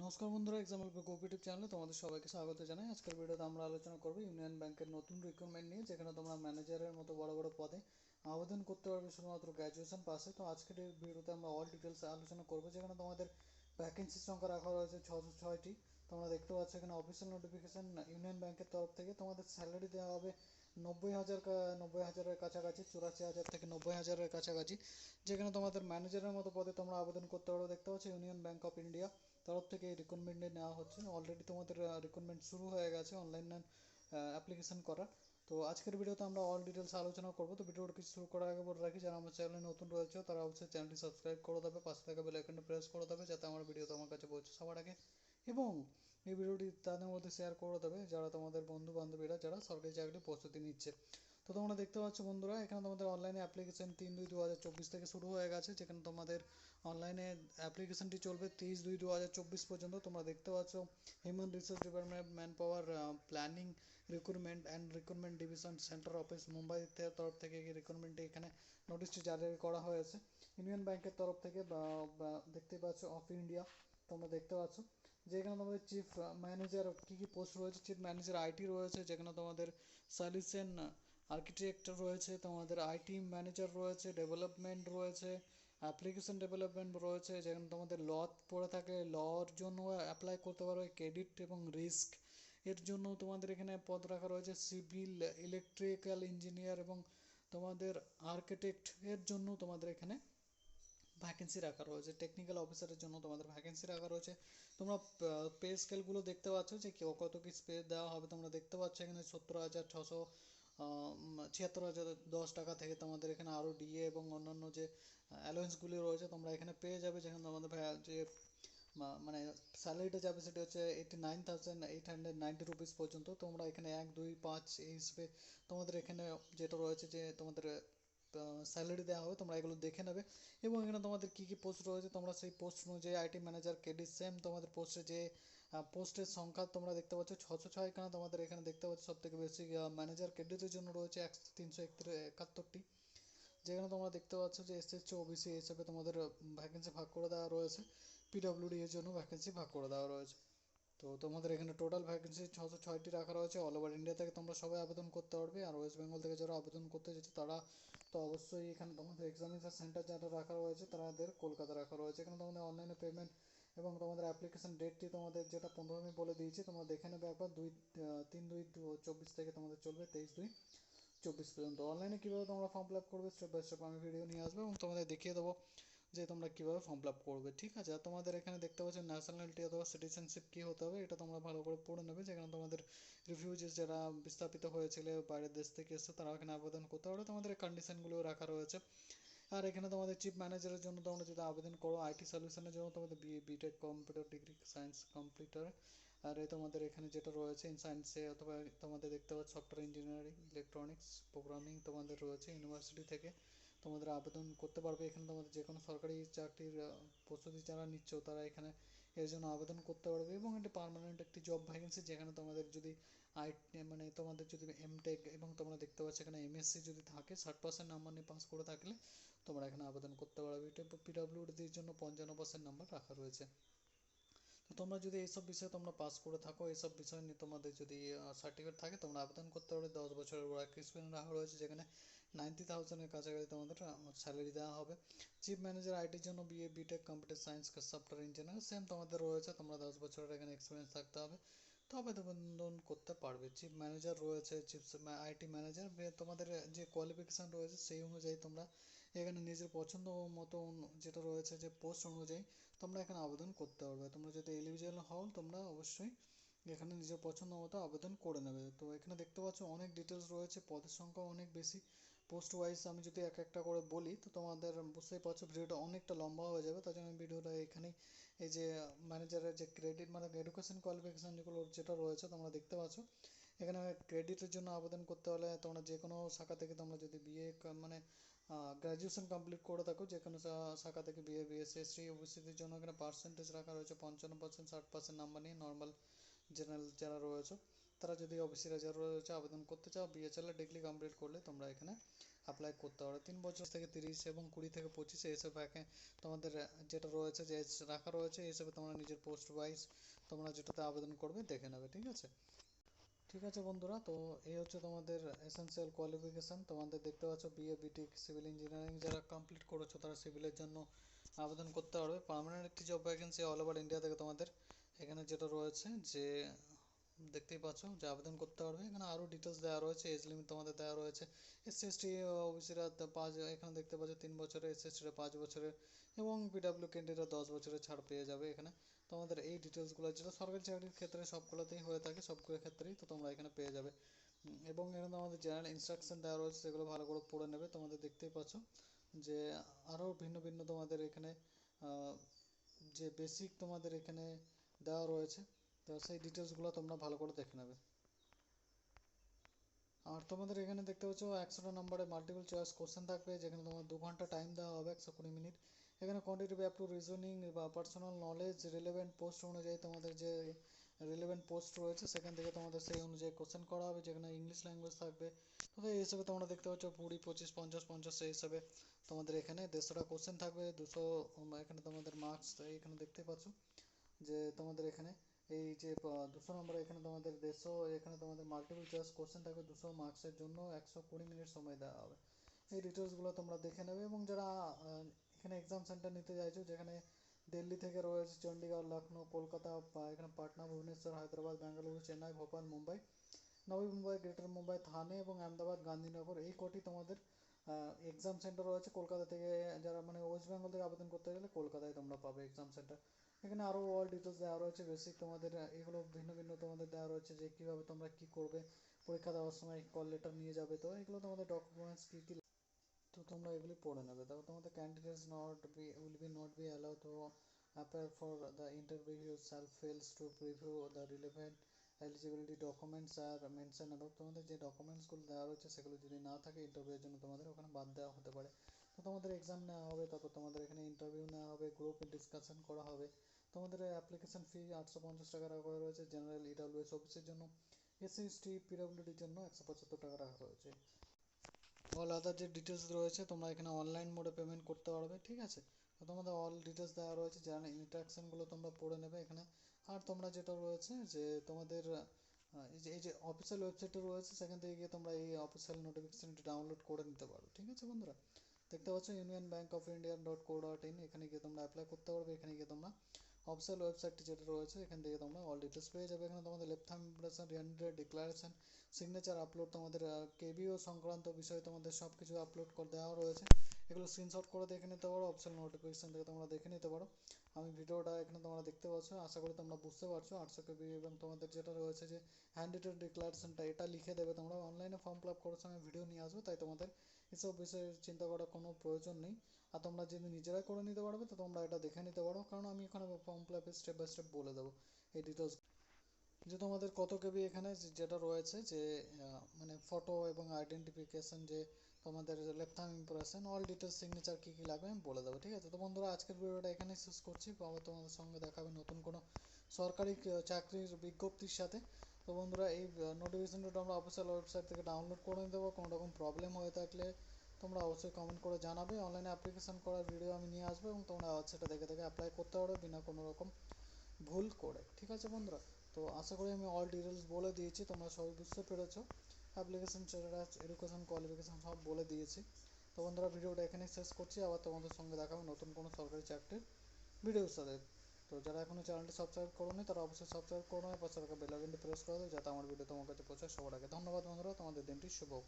নমস্কার বন্ধুরা, example cooperative চ্যানেলে তোমাদের সবাইকে স্বাগত জানাই। আজকের ভিডিওতে আমরা আলোচনা করব ইউনিয়ন ব্যাংকের নতুন রিক্রুটমেন্ট নিয়ে, যেখানে তোমরা ম্যানেজারের মতো বড় বড় পদে আবেদন করতে পারবে শুধুমাত্র গ্র্যাজুয়েশন পাসে। তো আজকের এই ভিডিওতে আমরা অল ডিটেলস আলোচনা করব, যেখানে তোমাদের ভ্যাকেন্সির সংখ্যা রাখা রয়েছে 606টি। তোমরা দেখতে পাচ্ছ এখানে অফিসিয়াল নোটিফিকেশন ইউনিয়ন ব্যাংকের তরফ থেকে। তোমাদের স্যালারি দেওয়া হবে 90,000 কাছাকাছি, 84,000 থেকে 90,000-এর কাছাকাছি, যেখানে তোমাদের ম্যানেজারের মতো পদে তোমরা আবেদন করতে পারো। দেখতে পাচ্ছ ইউনিয়ন ব্যাংক অফ ইন্ডিয়া তরফ থেকে এই রিক্রুটমেন্টে নেওয়া হচ্ছে। অলরেডি তোমাদের রিক্রুটমেন্ট শুরু হয়ে গেছে অনলাইনে অ্যাপ্লিকেশন করা। তো আজকের ভিডিওতে আমরা অল ডিটেলস আলোচনা করবো। তো ভিডিওটা কিছু শুরু করার আগে বলে রাখি, যারা আমার চ্যানেলে নতুন রয়েছে তারা অবশ্যই চ্যানেলটি সাবস্ক্রাইব করে দেবে, পাশে থাকা বেল আইকনটি প্রেস করে দেবে, যাতে আমার ভিডিও তোমার কাছে পৌঁছে সবার আগে। এবং এই ভিডিওটি তাদের মধ্যে শেয়ার করে দেবে যারা তোমাদের বন্ধু বান্ধবীরা যারা সরকারি চাকরির প্রস্তুতি নিচ্ছে। তো তোমরা দেখতে পাচ্ছ বন্ধুরা, এখানে তোমাদের অনলাইনে অ্যাপ্লিকেশন 3/2/2024 থেকে শুরু হয়ে গেছে, যেখানে তোমাদের অনলাইনে অ্যাপ্লিকেশনটি চলবে 23/2/2024 পর্যন্ত। তোমরা দেখতে পাচ্ছ human resource department, man power planning, recruitment and recruitment division, central office Mumbai তরফ থেকে এই রিক্রুটমেন্টটি এখানে নোটিশটি জারি করা হয়েছে। ইউনিয়ন ব্যাংকের তরফ থেকে দেখতে পাচ্ছ অফ ইন্ডিয়া। তোমরা দেখতে পাচ্ছ যে এখানে তোমাদের চিফ ম্যানেজার কী পোস্ট রয়েছে। চিফ ম্যানেজার আইটি রয়েছে, যেখানে তোমাদের সলিউশন আর্কিটেক্ট রয়েছে, তোমাদের আইটি ম্যানেজার রয়েছে, ডেভেলপমেন্ট রয়েছে, অ্যাপ্লিকেশন ডেভেলপমেন্ট রয়েছে, যেখানে তোমাদের ল পড়ে থাকে, লর জন্য অ্যাপ্লাই করতে পারবে। ক্রেডিট এবং রিস্ক এর জন্য তোমাদের এখানে পদ রাখা রয়েছে। সিভিল, ইলেকট্রিক্যাল ইঞ্জিনিয়ার এবং তোমাদের আর্কিটেক্ট এর জন্য তোমাদের এখানে ভ্যাকেন্সি রাখা রয়েছে। টেকনিক্যাল অফিসারের জন্য তোমাদের ভ্যাকেন্সি রাখা রয়েছে। তোমরা পে স্কেলগুলো দেখতে পাচ্ছ যে কত কি পে দেওয়া হবে। তোমরা দেখতে পাচ্ছ এখানে 70,676,10 টাকা থেকে তোমাদের এখানে আরও ডিএ এবং অন্যান্য যে অ্যালোয়েন্সগুলি রয়েছে তোমরা এখানে পেয়ে যাবে। যেখানে তোমাদের যে মানে স্যালারিটা যাবে সেটা হচ্ছে 89,890 রুপিস পর্যন্ত। তোমরা এখানে 1, 2, 5 এই হিসেবে তোমাদের এখানে যেটা রয়েছে যে তোমাদের স্যালারি দেওয়া হবে, তোমরা এগুলো দেখে নেবে। এবং এখানে তোমাদের কী কী পোস্ট রয়েছে তোমরা সেই পোস্ট অনুযায়ী আইটি ম্যানেজার কেডি সেম তোমাদের পোস্টে যে পোস্টের সংখ্যা তোমরা দেখতে পাচ্ছ 606। এখানে তোমাদের এখানে দেখতে পাচ্ছ সব থেকে বেশি ম্যানেজার কেডিটের জন্য রয়েছে 371টি, যেখানে তোমরা দেখতে পাচ্ছ যে এসএসসি ওবিসি হিসেবে তোমাদের ভ্যাকেন্সি ভাগ করে দেওয়া রয়েছে। পিডব্লিউডি এর জন্য ভ্যাকেন্সি ভাগ করে দেওয়া রয়েছে। তো তোমাদের এখানে টোটাল ভ্যাকেন্সি 606টি রাখা রয়েছে। অল ওভার ইন্ডিয়া থেকে তোমরা সবাই আবেদন করতে পারবে। আর ওয়েস্ট বেঙ্গল থেকে যারা আবেদন করতে যাচ্ছে তারা তো অবশ্যই এখানে তোমাদের এক্সামিনেশন সেন্টার যারা রাখা রয়েছে তাদের কলকাতা রাখা রয়েছে। এখানে তোমাদের অনলাইনে পেমেন্ট এবং তোমাদের অ্যাপ্লিকেশন ডেটটি তোমাদের যেটা 15 আমি বলে দিয়েছি, তোমরা দেখে নেবে একবার। 3/2/24 থেকে তোমাদের চলবে 23/2/24 পর্যন্ত। অনলাইনে কীভাবে তোমরা ফর্ম ফিল আপ করবে স্টেপ বাই স্টেপ আমি ভিডিও নিয়ে আসবো এবং তোমাদের দেখিয়ে দেবো যে তোমরা কীভাবে ফর্ম ফিল আপ করবে, ঠিক আছে। আর তোমাদের এখানে দেখতে পাচ্ছ ন্যাশনালিটি অথবা সিটিজেনশিপ কী হতে হবে এটা তোমরা ভালো করে পড়ে নেবে। যেখানে তোমাদের রিফিউজিস যারা বিস্তাপিত হয়েছিল বাইরের দেশ থেকে এসে তারা এখানে আবেদন করতে পারে। তোমাদের এই কন্ডিশনগুলো রাখা রয়েছে। আর এখানে তোমাদের চিফ ম্যানেজারের জন্য তোমরা যদি আবেদন করো আইটি সলিউশনের জন্য তোমাদের বিটেক কম্পিউটার ডিগ্রি সায়েন্স কমপ্লিটার। আর এই তোমাদের এখানে যেটা রয়েছে ইন সায়েন্সে অথবা তোমাদের দেখতে পাচ্ছ সফটওয়্যার ইঞ্জিনিয়ারিং, ইলেকট্রনিক্স, প্রোগ্রামিং তোমাদের রয়েছে ইউনিভার্সিটি থেকে তোমাদের আবেদন করতে পারবে। এখানে তোমাদের যে কোনো সরকারি চাকরির প্রস্তুতি যারা নিচ্ছ তারা এখানে এর জন্য আবেদন করতে পারবে। এবং এটা পার্মানেন্ট একটি জব ভ্যাকেন্সি, যেখানে তোমাদের যদি মানে তোমাদের যদি এমটেক এবং তোমরা দেখতে পাচ্ছ এখানে এমএসসি যদি থাকে 60% নাম্বার নিয়ে পাস করে থাকলে তোমরা এখানে আবেদন করতে পারবে। এটা পিডব্লিউডির জন্য 55% নাম্বার রাখা রয়েছে। তো তোমরা যদি এইসব বিষয়ে তোমরা পাস করে থাকো, এইসব বিষয় নিয়ে তোমাদের যদি সার্টিফিকেট থাকে তোমরা আবেদন করতে পারবে। 10 বছরের ওয়ার্ক এক্সপিরিয়েন্স রাখা রয়েছে, যেখানে 90,000-এর কাছাকাছি তোমাদের স্যালারি দেওয়া হবে। চিফ ম্যানেজার আইটির জন্য BA, BTech, computer science, software engineer same তোমাদের রয়েছে। তোমরা 10 বছরের এখানে এক্সপিরিয়েন্স থাকতে হবে, তবে আবেদন করতে পারবে। চিফ ম্যানেজার রয়েছে, চিফ আইটি ম্যানেজার, তোমাদের যে কোয়ালিফিকেশান রয়েছে সেই অনুযায়ী তোমরা এখানে নিজের পছন্দ মতো যেটা রয়েছে যে পোস্ট অনুযায়ী তোমরা এখানে আবেদন করতে পারবে। তোমরা যদি এলিজিবল হও তোমরা অবশ্যই এখানে নিজের পছন্দ মতো আবেদন করে নেবে। তো এখানে দেখতে পাচ্ছ অনেক ডিটেলস রয়েছে, পদের সংখ্যা অনেক বেশি। পোস্ট ওয়াইজ আমি যদি এক একটা করে বলি তো তোমাদের বুঝতেই পারছো ভিডিওটা অনেকটা লম্বা হয়ে যাবে, তার জন্য আমি ভিডিওটা এখানেই এই যে ম্যানেজারের যে ক্রেডিট মানে এডুকেশন কোয়ালিফিকেশান যেগুলো যেটা রয়েছে তোমরা দেখতে পাচ্ছ। এখানে ক্রেডিটের জন্য আবেদন করতে হলে তোমরা যে কোনো শাখা থেকে তোমরা যদি বিএ মানে গ্র্যাজুয়েশন কমপ্লিট করে থাকো যে কোনো শাখা থেকে বিএ, বিএসসি, এসসি, ওবিসিদের জন্য এখানে পার্সেন্টেজ রাখা রয়েছে 55%, 60% নাম্বার নিয়ে নর্মাল জেনারেল যারা রয়েছে তারা যদি ওবিসিরা যারা রয়েছে আবেদন করতে চাও, বিএচএল ডিগ্রি কমপ্লিট করলে তোমরা এখানে অ্যাপ্লাই করতে পারো। 3 বছর থেকে 30 এবং 20 থেকে 25 এইসব তোমাদের যেটা রয়েছে যে এজ রাখা রয়েছে, এই হিসেবে তোমরা নিজের পোস্ট ওয়াইজ তোমরা যেটাতে আবেদন করবে দেখে নেবে, ঠিক আছে। ঠিক আছে বন্ধুরা, তো এই হচ্ছে তোমাদের এসেনশিয়াল কোয়ালিফিকেশান। তোমাদের দেখতে পাচ্ছ বিএ বিটেক সিভিল ইঞ্জিনিয়ারিং যারা কমপ্লিট করেছো তারা সিভিলের জন্য আবেদন করতে পারবে। পার্মানেন্ট একটি job vacancy all over India থেকে তোমাদের এখানে যেটা রয়েছে যে দেখতেই পাচ্ছ যে আবেদন করতে পারবে। এখানে আরও ডিটেলস দেওয়া রয়েছে, এজ লিমিট তোমাদের দেওয়া রয়েছে। এসসি ওবিসিরা 5, এখানে দেখতে পাচ্ছ 3 বছরের, এসএসটিরা 5 বছরের এবং পিডাব্লিউ ক্যান্ডিডেটরা 10 বছরের ছাড় পেয়ে যাবে। এখানে তোমাদের এই ডিটেলসগুলো যেটা সরকারি চাকরির ক্ষেত্রে সবগুলোতেই হয়ে থাকে, সবগুলোর ক্ষেত্রেই তো তোমরা এখানে পেয়ে যাবে। এবং এখানে তোমাদের জেনারেল ইনস্ট্রাকশন দেওয়া রয়েছে, সেগুলো ভালো করে পড়ে নেবে। তোমাদের দেখতেই পাচ্ছ যে আরও ভিন্ন ভিন্ন তোমাদের এখানে যে বেসিক তোমাদের এখানে দেওয়া রয়েছে, তো সেই ডিটেলসগুলো তোমরা ভালো করে দেখে নেবে। আর তোমাদের এখানে দেখতে পাচ্ছ 100টা নম্বরে মাল্টিপল চয়েস কোশ্চেন থাকবে, যেখানে তোমার 2 ঘন্টা টাইম দেওয়া হবে, 120 মিনিট। এখানে কোয়ান্টিটিভ অ্যাপটু রিজনিং বা পার্সোনাল নলেজ রিলেভেন্ট পোস্ট অনুযায়ী তোমাদের যে রিলেভেন্ট পোস্ট রয়েছে সেখান থেকে তোমাদের সেই অনুযায়ী কোশ্চেন করা হবে, যেখানে ইংলিশ ল্যাঙ্গুয়েজ থাকবে। তো এই হিসেবে তোমরা দেখতে পাচ্ছ 20, 25, 50, 50 সেই হিসাবে তোমাদের এখানে 150টা কোশ্চেন থাকবে, 200 এখানে তোমাদের মার্কস এখানে দেখতে পাচ্ছ যে তোমাদের এখানে এই যে 200 নম্বরে এখানে তোমাদের 150, এখানে তোমাদের মাল্টিপল চয়েস কোশ্চেন থাকবে 200 মার্কসের জন্য, 120 মিনিট সময় দেওয়া হবে। এই ডিটেলসগুলো তোমরা দেখে নেবে। এবং যারা এখানে এক্সাম সেন্টার নিতে চাইছো, যেখানে দিল্লি থেকে রয়েছে চণ্ডীগড়, লখনউ, কলকাতা, এখানে পাটনা, ভুবনেশ্বর, হায়দ্রাবাদ, বেঙ্গালুরু, চেন্নাই, ভোপাল, মুম্বাই, নবী মুম্বাই, গ্রেটার মুম্বাই, থানে এবং আহমেদাবাদ, গান্ধীনগর, এই কটি তোমাদের এক্সাম সেন্টার রয়েছে। কলকাতা থেকে যারা মানে ওয়েস্ট বেঙ্গল থেকে আবেদন করতে গেলে কলকাতায় তোমরা পাবে এক্সাম সেন্টার। এখানে আরও অল ডিটেলস দেওয়া রয়েছে, বেসিক তোমাদের এগুলো ভিন্ন ভিন্ন তোমাদের দেওয়া রয়েছে যে কীভাবে তোমরা কী করবে পরীক্ষা দেওয়ার সময়, কল লেটার নিয়ে যাবে, তো এগুলো তোমাদের ডকুমেন্টস কী কী, তো তোমরা এগুলি পড়ে নেবে। তারপর তোমাদের candidates not be will be not be allow to appear for the interview self fails to preview the relevant eligibility documents are mention above. তোমাদের যে ডকুমেন্টসগুলো দেওয়া রয়েছে সেগুলো যদি না থাকে ইন্টারভিউয়ের জন্য তোমাদের ওখানে বাদ দেওয়া হতে পারে। তো তোমাদের এক্সাম নেওয়া হবে, তারপর তোমাদের এখানে ইন্টারভিউ নেওয়া হবে, গ্রুপ ডিসকাশন করা হবে। তোমাদের অ্যাপ্লিকেশন ফি 850 টাকা রাখা রয়েছে। জেনারেল ইডাব্লিউএস অফিসের জন্য, এসসি এসটি পিডাব্লিউডির জন্য 175 টাকা রাখা রয়েছে। অল আদার যে ডিটেলস রয়েছে তোমরা এখানে অনলাইন মোডে পেমেন্ট করতে পারবে, ঠিক আছে। তো তোমাদের অল ডিটেলস দেওয়া রয়েছে, যারা ইন্টারাকশানগুলো তোমরা পড়ে নেবে এখানে। আর তোমরা যেটা রয়েছে যে তোমাদের এই যে অফিসিয়াল ওয়েবসাইটটা রয়েছে, সেখান থেকে গিয়ে তোমরা এই অফিসিয়াল নোটিফিকেশানটি ডাউনলোড করে নিতে পারো, ঠিক আছে বন্ধুরা। দেখতে পাচ্ছ union-bank-of-india.co.in, এখানে গিয়ে তোমরা অ্যাপ্লাই করতে পারবে। এখানে গিয়ে তোমরা অফিসিয়াল ওয়েবসাইটটি যেটা রয়েছে এখান থেকে তোমরা অল ডিটেলস পেয়ে যাবে। এখানে তোমাদের লেফট থাম্ব ইমপ্রেশন, রিয়ান্ডেড ডিক্লারেশন, সিগনেচার আপলোড, তোমাদের কেবিও সংক্রান্ত বিষয়ে তোমাদের সব কিছু আপলোড করে দেওয়া রয়েছে। এগুলো স্ক্রিনশট করে দেখে নিতে পারো, অফিসিয়াল নোটিফিকেশান থেকে তোমরা দেখে নিতে পারো। আমি ভিডিওটা এখানে তোমরা দেখতে পাচ্ছ, আশা করি তোমরা বুঝতে পারছো 800 KB। এবং তোমাদের যেটা রয়েছে যে হ্যান্ড রিটেন ডিক্লারেশনটা, এটা লিখে দেবে। তোমরা অনলাইনে ফর্ম ফিল আপ করার সময় ভিডিও নিয়ে আসবে, তাই তোমাদের এসব বিষয়ে চিন্তা করার কোনো প্রয়োজন নেই। আর তোমরা যদি নিজেরাই করে নিতে পারবে তো তোমরা এটা দেখে নিতে পারো, কারণ আমি এখানে ফর্ম ফিল আপে স্টেপ বাই স্টেপ বলে দেবো এই ডিটেলস। যে তোমাদের কত কেবি এখানে যেটা রয়েছে যে মানে ফটো এবং আইডেন্টিফিকেশন, যে তোমাদের left thumb impression, all details, signature কী কী লাগবে আমি বলে দেবো, ঠিক আছে। তো বন্ধুরা, আজকের ভিডিওটা এখানেই শেষ করছি। আবার তোমাদের সঙ্গে দেখা হবে নতুন কোনো সরকারি চাকরির বিজ্ঞপ্তির সাথে। তো বন্ধুরা, এই নোটিফিকেশনটা তোমরা অফিসিয়াল ওয়েবসাইট থেকে ডাউনলোড করে নিতে পারো। কোনো রকম প্রবলেম হয়ে থাকলে তোমরা অবশ্যই কমেন্ট করে জানাবে। অনলাইনে অ্যাপ্লিকেশন করার ভিডিও আমি নিয়ে আসবো এবং তোমরা সেটা দেখে দেখে অ্যাপ্লাই করতে পারো বিনা কোনো রকম ভুল করে, ঠিক আছে বন্ধুরা। তো আশা করি আমি অল ডিটেলস বলে দিয়েছি, তোমরা সবাই বুঝতে পেরেছো। অ্যাপ্লিকেশন স্ট্যাটাস, এডুকেশন কোয়ালিফিকেশান সব বলে দিয়েছি। তো বন্ধুরা, ভিডিওটা এখানেই শেষ করছি। আবার তোমাদের সঙ্গে দেখা হবে নতুন কোনো সরকারি চাকরির ভিডিওর সাথে। তো যারা এখনও চ্যানেলটি সাবস্ক্রাইব করোনি তারা অবশ্যই সাবস্ক্রাইব করো, পাশে থাকা বেল আইকনটি প্রেস করে দাও, যাতে আমার ভিডিও তোমার কাছে পৌঁছায় সবার আগে। ধন্যবাদ বন্ধুরা, তোমাদের দিনটি শুভ হোক।